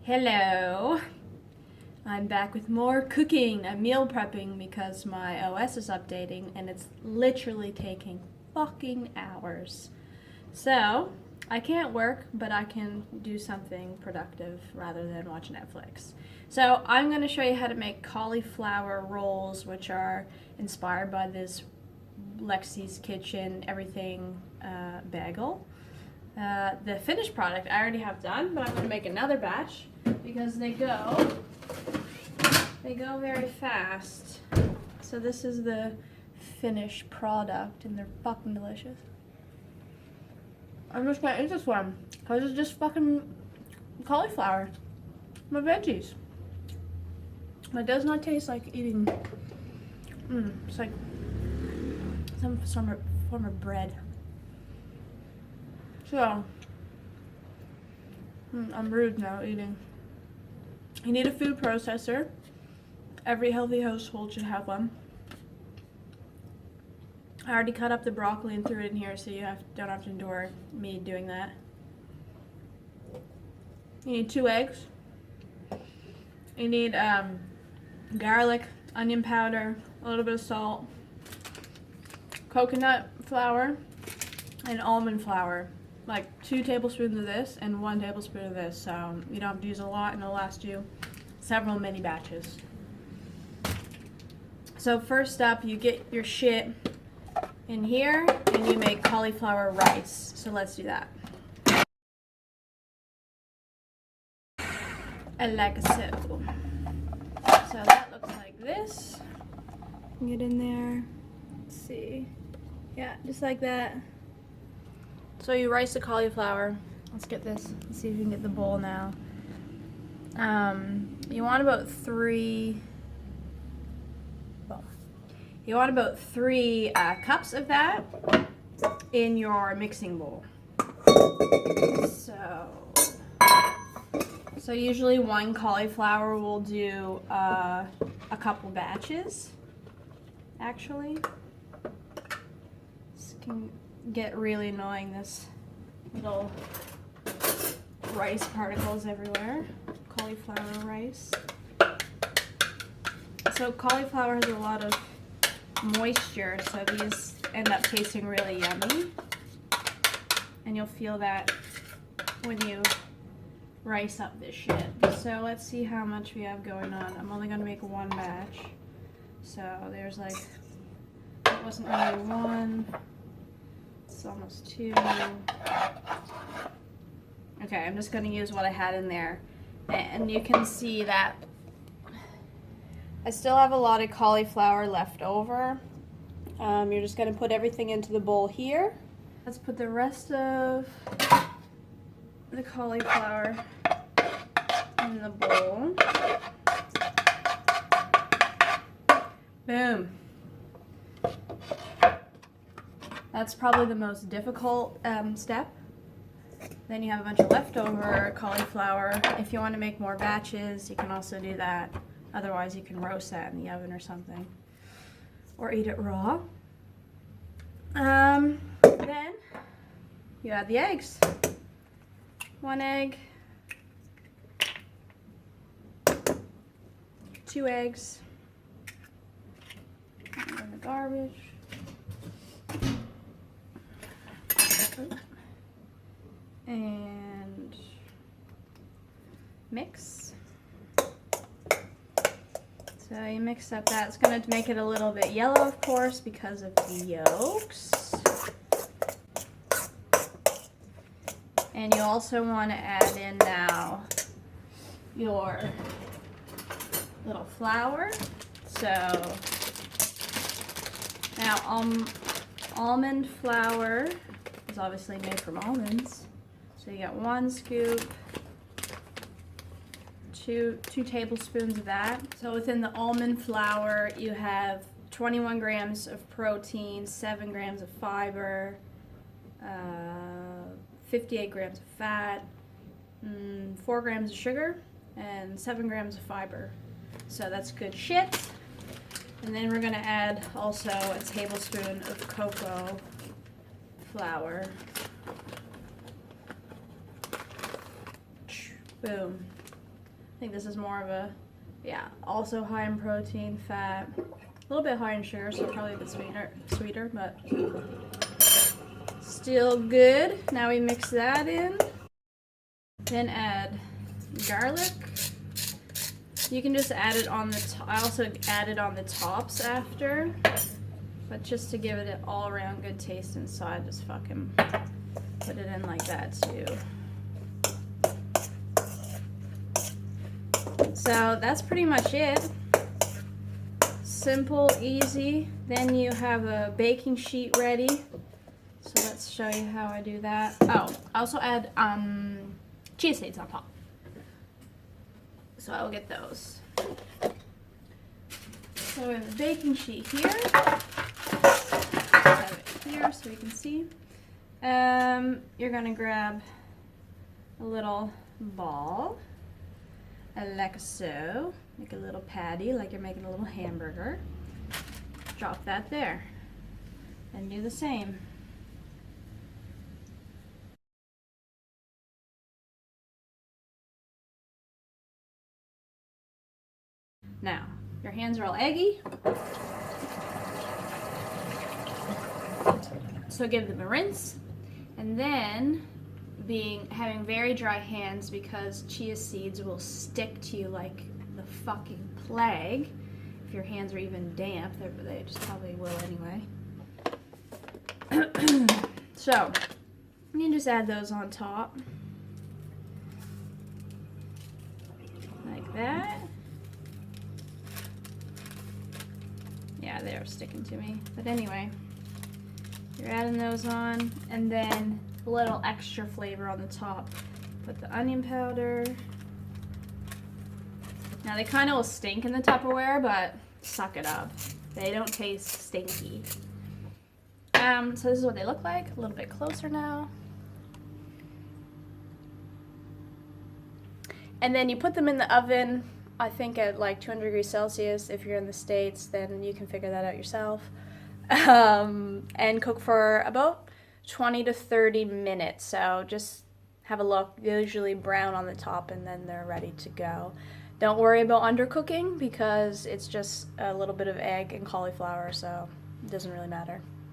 Hello, I'm back with more cooking. I'm meal prepping because my OS is updating and it's literally taking fucking hours. So, I can't work, but I can do something productive rather than watch Netflix. So, I'm going to show you how to make cauliflower rolls, which are inspired by this Lexi's Kitchen Everything bagel. The finished product I already have done, but I'm going to make another batch because they go very fast. So this is the finished product and they're fucking delicious. I'm just going to eat this one because it's just fucking cauliflower. My veggies. It does not taste like eating, it's like some form of bread. So, I'm rude now eating. You need a food processor. Every healthy household should have one. I already cut up the broccoli and threw it in here so you don't have to endure me doing that. You need 2 eggs. You need garlic, onion powder, a little bit of salt, coconut flour, and almond flour. Like 2 tablespoons of this and 1 tablespoon of this, so you don't have to use a lot and it'll last you several mini batches. So first up, you get your shit in here and you make cauliflower rice. So let's do that. And like so. So that looks like this. Get in there. Let's see. Yeah, just like that. So you rice the cauliflower. Let's get this. Let's see if we can get the bowl now. You want about 3 cups of that in your mixing bowl. So usually 1 cauliflower will do a couple batches. Actually, this can get really annoying, this little rice particles everywhere. Cauliflower rice. So cauliflower has a lot of moisture, so these end up tasting really yummy. And you'll feel that when you rice up this shit. So let's see how much we have going on. I'm only gonna make 1 batch. So there's like, it wasn't really 1. It's almost 2. Okay, I'm just going to use what I had in there. And you can see that I still have a lot of cauliflower left over. You're just going to put everything into the bowl here. Let's put the rest of the cauliflower in the bowl. Boom. That's probably the most difficult step. Then you have a bunch of leftover cauliflower. If you want to make more batches, you can also do that. Otherwise, you can roast that in the oven or something. Or eat it raw. Then you add the eggs. 1 egg. 2 eggs. In the garbage. And mix. So you mix up that. It's going to make it a little bit yellow, of course, because of the yolks. And you also want to add in now your little flour. So now almond flour is obviously made from almonds. So you got 1 scoop, 2 tablespoons of that. So within the almond flour, you have 21 grams of protein, 7 grams of fiber, 58 grams of fat, 4 grams of sugar, and 7 grams of fiber. So that's good shit. And then we're gonna add also a tablespoon of cocoa flour. Boom. I think this is more of a, yeah, also high in protein, fat, a little bit high in sugar, so probably a bit sweeter, but still good. Now we mix that in. Then add garlic. You can just add it on the top. I also added on the tops after, but just to give it an all-around good taste inside, just fucking put it in like that too. So that's pretty much it. Simple, easy. Then you have a baking sheet ready. So let's show you how I do that. Oh, I also add chia seeds on top. So I will get those. So we have a baking sheet here. Have it here so you can see. You're gonna grab a little ball, like so. Make a little patty, like you're making a little hamburger. Drop that there, and do the same. Now, your hands are all eggy, so give them a rinse, and then having very dry hands because chia seeds will stick to you like the fucking plague. If your hands are even damp, they just probably will anyway. So, you can just add those on top, like that. Yeah, they're sticking to me. But anyway, you're adding those on, and then a little extra flavor on the top. Put the onion powder. Now they kind of will stink in the Tupperware, but suck it up. They don't taste stinky. So this is what they look like. A little bit closer now. And then you put them in the oven, I think at like 200 degrees Celsius. If you're in the States, then you can figure that out yourself. And cook for about 20 to 30 minutes. So just have a look. They usually brown on the top and then they're ready to go. Don't worry about undercooking because it's just a little bit of egg and cauliflower, so it doesn't really matter.